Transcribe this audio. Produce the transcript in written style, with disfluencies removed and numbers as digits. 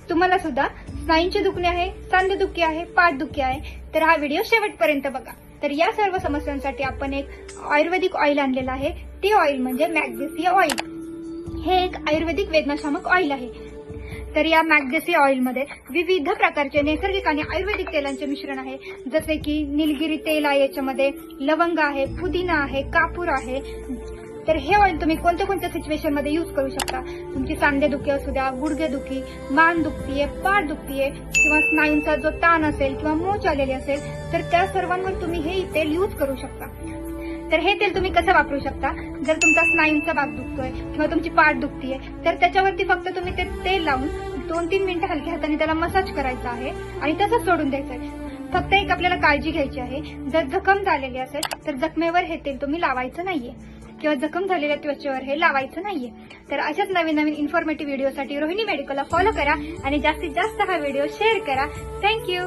तुम्हाला सुद्धा स्नायूंचे दुखणे आहे, सांधेदुखी आहे, पाठदुखी आहे, तर हा व्हिडिओ शेवटपर्यंत बघा। तर या सर्व समस्यांसाठी आपण एक आयुर्वेदिक ऑइल आणलेला आहे। ते ऑइल म्हणजे मॅग्नेसिया ऑइल। हे एक आयुर्वेदिक वेदनाशामक ऑइल आहे। तर या मॅग्नेसिया ऑइल मध्ये विविध प्रकारचे नैसर्गिक आणि आयुर्वेदिक तेलांचे मिश्रण आहे, जसे की निलगिरी तेल आहे, याच्यामध्ये लवंग आहे, पुदिना आहे, कापूर आहे। तर हे ऑइल तुम्ही कोणत्या कोणत्या सिच्युएशन मध्ये यूज करू शकता। तुमची सांधेदुखी असू द्या, गुडघेदुखी, मान दुखतीये, पाठ दुखतीये किंवा स्नायूंचा जो ताण असेल किंवा मोच आलेली असेल, तर त्या सर्वांवर तुम्ही हे तेल यूज करू शकता। तर हे तेल तुम्ही कसं वापरू शकता, जर तुमचा स्नायूंचा भाग दुखतोय किंवा तुमची पाठ दुखतीये, तर त्याच्यावरती फक्त तुम्ही ते तेल लावून 2-3 मिनिटं हलक्या हाताने त्याला मसाज करायचा आहे आणि तसंच सोडून द्यायचं आहे। फक्त एक आपल्याला काळजी घ्यायची आहे, जर जखम झालेली असेल तर जखमेवर हे तेल तुम्ही लावायचं नाहीये किंवा जखम झालेल्या त्वचेवर हे लावायचं नाहीये। तर अशाच नवीन नवीन इन्फॉर्मेटिव्ह व्हिडिओसाठी रोहिणी मेडिकलला फॉलो करा आणि जास्तीत जास्त हा व्हिडिओ शेअर करा। थँक्यू।